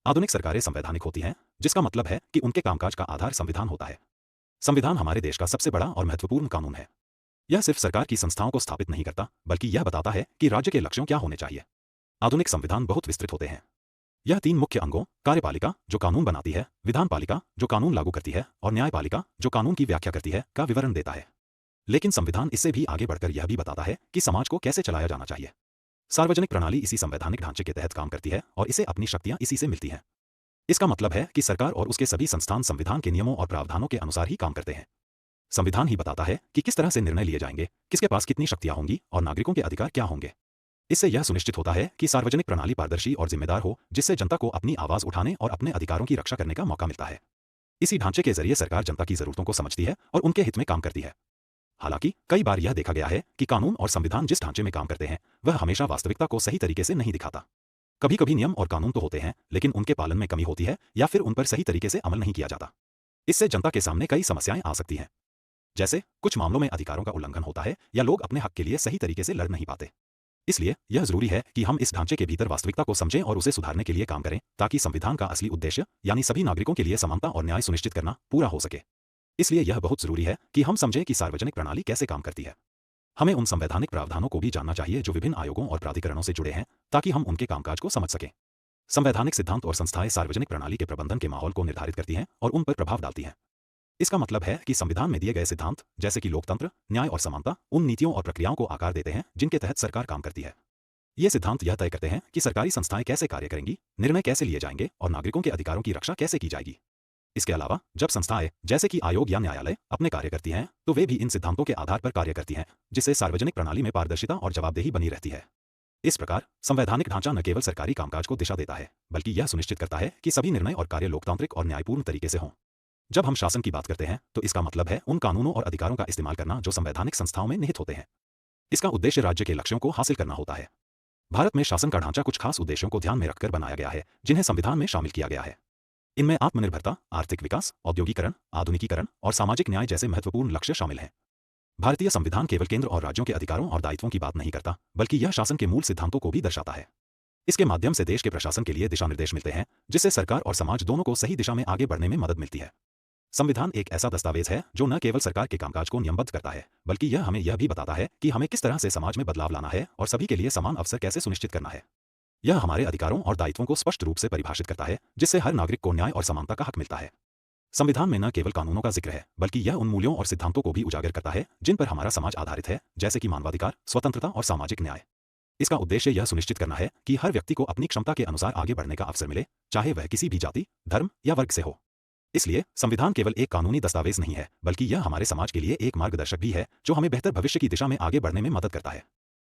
आधुनिक सरकारें संवैधानिक होती हैं, जिसका मतलब है कि उनके कामकाज का आधार संविधान होता है। संविधान हमारे देश का सबसे बड़ा और महत्वपूर्ण कानून है। यह सिर्फ सरकार की संस्थाओं को स्थापित नहीं करता, बल्कि यह बताता है कि राज्य के लक्ष्यों क्या होने चाहिए। आधुनिक संविधान बहुत विस्तृत होते हैं। यह 3 मुख्य अंगों, कार्यपालिका जो कानून बनाती है, विधानपालिका जो कानून लागू करती है और न्यायपालिका जो कानून की व्याख्या करती है, का विवरण देता है। लेकिन संविधान इससे भी आगे बढ़कर यह भी बताता है कि समाज को कैसे चलाया जाना चाहिए। सार्वजनिक प्रणाली इसी संवैधानिक ढांचे के तहत काम करती है और इसे अपनी शक्तियां इसी से मिलती हैं। इसका मतलब है कि सरकार और उसके सभी संस्थान संविधान के नियमों और प्रावधानों के अनुसार ही काम करते हैं। संविधान ही बताता है कि किस तरह से निर्णय लिए जाएंगे, किसके पास कितनी शक्तियां होंगी और नागरिकों के अधिकार क्या होंगे। इससे यह सुनिश्चित होता है कि सार्वजनिक प्रणाली पारदर्शी और जिम्मेदार हो, जिससे जनता को अपनी आवाज उठाने और अपने अधिकारों की रक्षा करने का मौका मिलता है। इसी ढांचे के जरिए सरकार जनता की जरूरतों को समझती है और उनके हित में काम करती है। हालांकि कई बार यह देखा गया है कि कानून और संविधान जिस ढांचे में काम करते हैं, वह हमेशा वास्तविकता को सही तरीके से नहीं दिखाता। कभी कभी नियम और कानून तो होते हैं, लेकिन उनके पालन में कमी होती है या फिर उन पर सही तरीके से अमल नहीं किया जाता। इससे जनता के सामने कई समस्याएं आ सकती हैं। जैसे कुछ मामलों में अधिकारों का उल्लंघन होता है या लोग अपने हक के लिए सही तरीके से लड़ नहीं पाते। इसलिए यह जरूरी है कि हम इस ढांचे के भीतर वास्तविकता को समझें और उसे सुधारने के लिए काम करें, ताकि संविधान का असली उद्देश्य यानी सभी नागरिकों के लिए समानता और न्याय सुनिश्चित करना पूरा हो सके। इसलिए यह बहुत जरूरी है कि हम समझें कि सार्वजनिक प्रणाली कैसे काम करती है। हमें उन संवैधानिक प्रावधानों को भी जानना चाहिए जो विभिन्न आयोगों और प्राधिकरणों से जुड़े हैं, ताकि हम उनके कामकाज को समझ सकें। संवैधानिक सिद्धांत और संस्थाएं सार्वजनिक प्रणाली के प्रबंधन के माहौल को निर्धारित करती हैं और उन पर प्रभाव डालती हैं। इसका मतलब है कि संविधान में दिए गए सिद्धांत, जैसे कि लोकतंत्र, न्याय और समानता, उन नीतियों और प्रक्रियाओं को आकार देते हैं जिनके तहत सरकार काम करती है। ये सिद्धांत यह तय करते हैं कि सरकारी संस्थाएं कैसे कार्य करेंगी, निर्णय कैसे लिए जाएंगे और नागरिकों के अधिकारों की रक्षा कैसे की जाएगी। इसके अलावा जब संस्थाएं, जैसे कि आयोग या न्यायालय, अपने कार्य करती हैं, तो वे भी इन सिद्धांतों के आधार पर कार्य करती हैं, जिससे सार्वजनिक प्रणाली में पारदर्शिता और जवाबदेही बनी रहती है। इस प्रकार संवैधानिक ढांचा न केवल सरकारी कामकाज को दिशा देता है, बल्कि यह सुनिश्चित करता है कि सभी निर्णय और कार्य लोकतांत्रिक और न्यायपूर्ण तरीके से हों। जब हम शासन की बात करते हैं, तो इसका मतलब है उन कानूनों और अधिकारों का इस्तेमाल करना जो संवैधानिक संस्थाओं में निहित होते हैं। इसका उद्देश्य राज्य के लक्ष्यों को हासिल करना होता है। भारत में शासन का ढांचा कुछ खास उद्देश्यों को ध्यान में रखकर बनाया गया है, जिन्हें संविधान में शामिल किया गया है। इनमें आत्मनिर्भरता, आर्थिक विकास, औद्योगिकरण, आधुनिकीकरण और सामाजिक न्याय जैसे महत्वपूर्ण लक्ष्य शामिल हैं। भारतीय संविधान केवल केंद्र और राज्यों के अधिकारों और दायित्वों की बात नहीं करता, बल्कि यह शासन के मूल सिद्धांतों को भी दर्शाता है। इसके माध्यम से देश के प्रशासन के लिए दिशा निर्देश मिलते हैं, जिससे सरकार और समाज दोनों को सही दिशा में आगे बढ़ने में मदद मिलती है। संविधान एक ऐसा दस्तावेज है जो न केवल सरकार के कामकाज को नियमबद्ध करता है, बल्कि यह हमें यह भी बताता है कि हमें किस तरह से समाज में बदलाव लाना है और सभी के लिए समान अवसर कैसे सुनिश्चित करना है। यह हमारे अधिकारों और दायित्वों को स्पष्ट रूप से परिभाषित करता है, जिससे हर नागरिक को न्याय और समानता का हक मिलता है। संविधान में न केवल कानूनों का जिक्र है, बल्कि यह उन मूल्यों और सिद्धांतों को भी उजागर करता है जिन पर हमारा समाज आधारित है, जैसे कि मानवाधिकार, स्वतंत्रता और सामाजिक न्याय। इसका उद्देश्य यह सुनिश्चित करना है कि हर व्यक्ति को अपनी क्षमता के अनुसार आगे बढ़ने का अवसर मिले, चाहे वह किसी भी जाति, धर्म या वर्ग से हो। इसलिए संविधान केवल एक कानूनी दस्तावेज नहीं है, बल्कि यह हमारे समाज के लिए एक मार्गदर्शक भी है, जो हमें बेहतर भविष्य की दिशा में आगे बढ़ने में मदद करता है।